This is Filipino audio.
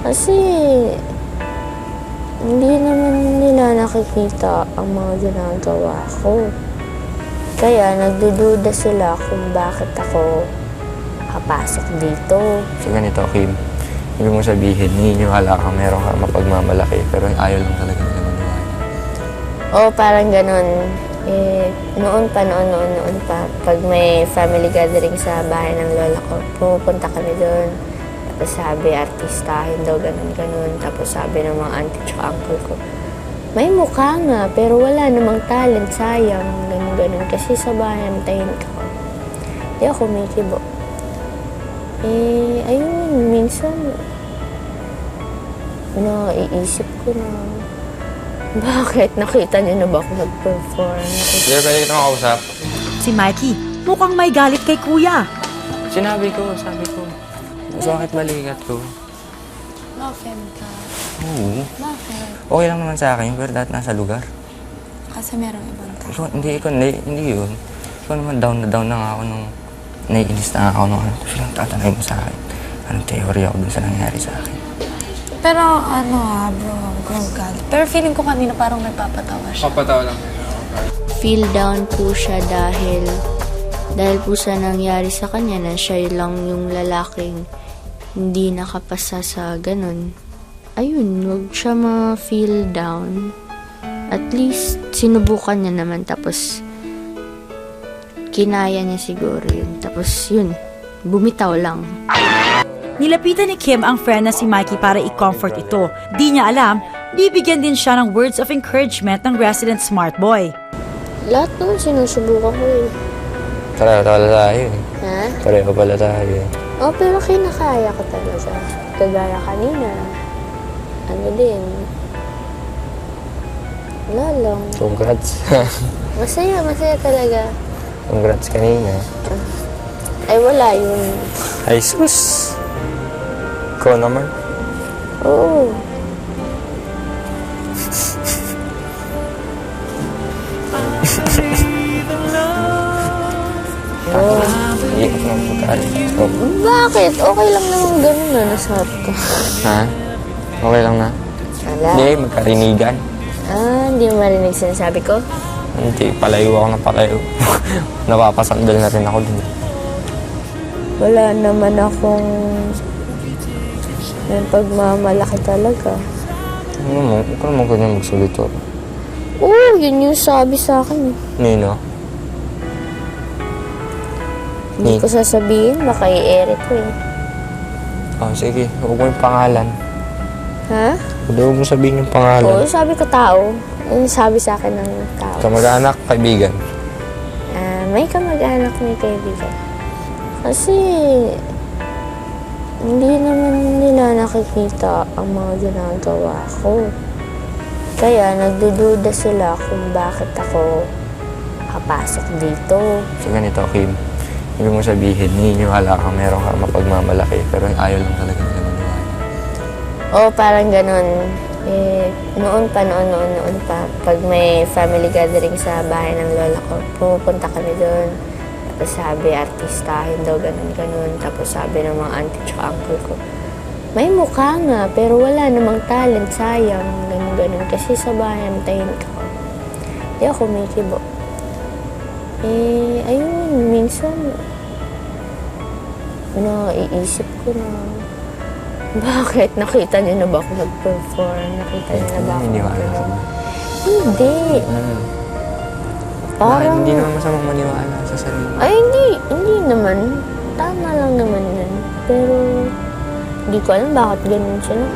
Kasi hindi naman nila nakikita ang mga ginagawa ko. Kaya nagdududa sila kung bakit ako kapasok dito. So ganito, Kim. Ibig mo sabihin, naniniwala ka, meron ka mapagmamalaki, pero ayaw lang talaga nila maniwala. Oo, parang ganun. Noon pa, pag may family gathering sa bahay ng lola ko, pumupunta kami doon. Tapos sabi, artistahin daw, ganun. Tapos sabi ng mga auntie tsaka uncle ko, may mukha nga, pero wala namang talent, sayang, ganun. Kasi sa bahay, tahimik ako. Di ako kumikibo. Ayun, minsan, naiisip ko na, bakit? Nakita niyo na ba ako nag-perform? Sir, pwede kita makausap? Si Mikey, mukhang may galit kay kuya. Sabi ko. Bakit balikat ko? Ma-offend ka. Oo. Bakit? Okay lang naman sa akin, pero dahil nasa lugar. Kasi merong ibang tao. So, hindi yun. So naman, down na nga ako nung naiinis na ako nung ano. Silang tatanay mo sa akin. Anong teorya ako dun sa nangyari sa akin. Pero bro, huwag galit. Pero feeling ko kanina parang nagpapatawa siya. Papatawa lang. Feel down po siya dahil po sa nangyari sa kanya na siya lang yung lalaking hindi nakapasa sa ganun. Ayun, wag siya ma-feel down. At least, sinubukan niya naman. Tapos, kinaya niya siguro yun. Tapos, yun, bumitaw lang. Nilapitan ni Kim ang friend na si Mikey para i-comfort ito. Di niya alam, bibigyan din siya ng words of encouragement ng resident smart boy. Lahat naman sinusubukan ko eh. Pareho pala tayo eh. Ha? Pareho pala tayo eh. Oh, pero kinakaya ko talaga. Kagaya kanina. Ano din. Wala lang. Congrats. Masaya talaga. Congrats kanina. Ay, wala yun. Ay, sus! Ikaw naman. Oo. Iyak ko ng pagkain. Bakit? Okay lang naman ganun na nasarap ka. Ha? Okay lang na? Wala. Hindi, magkarinigan. Hindi mo marinig sinasabi ko? Hindi, palayo ako na palayo. Napapasandal na rin ako dun. Wala naman akong may pagmamalaki talaga. Ano mo? Huwag ka naman ganyan magsalita. Oo, yun yung sabi sa akin. Nino? Hindi ko sasabihin, baka i-ere ko eh. Oh, sige. Huwag mo yung pangalan. Ha? Huwag mo sabihin yung pangalan. Oo, sabi ko tao. Yung sabi sa akin ng tao. Kamag-anak, kaibigan. May kamag-anak, may kaibigan. Kasi, hindi naman nila nakikita ang mga ginagawa ko. Kaya nagdududa sila kung bakit ako kapasok dito. So ganito, Kim. Ibig mo sabihin, naniniwala ka, meron ka mapagmamalaki, pero ayaw lang talaga nila maniwala. Oo, parang ganun. Noon pa, pag may family gathering sa bahay ng lola ko, pumupunta kami doon. Tapos sabi, artistahin daw, ganun. Tapos sabi ng mga auntie tsaka uncle ko, may mukha nga, pero wala namang talent, sayang, ganun. Kasi sa bahay, tahimik ako. Di ako kumikibo. Ayun, minsan, naiisip ko na, bakit? Nakita niyo na ba ako nag-perform? Nakita niyo na ba ako Naniniwala ka ba? Hindi. Bakit Parang, hindi naman masamang maniwala sa sarili? ay, hindi naman. Tama lang naman yun. Pero, hindi ko alam bakit ganun sila.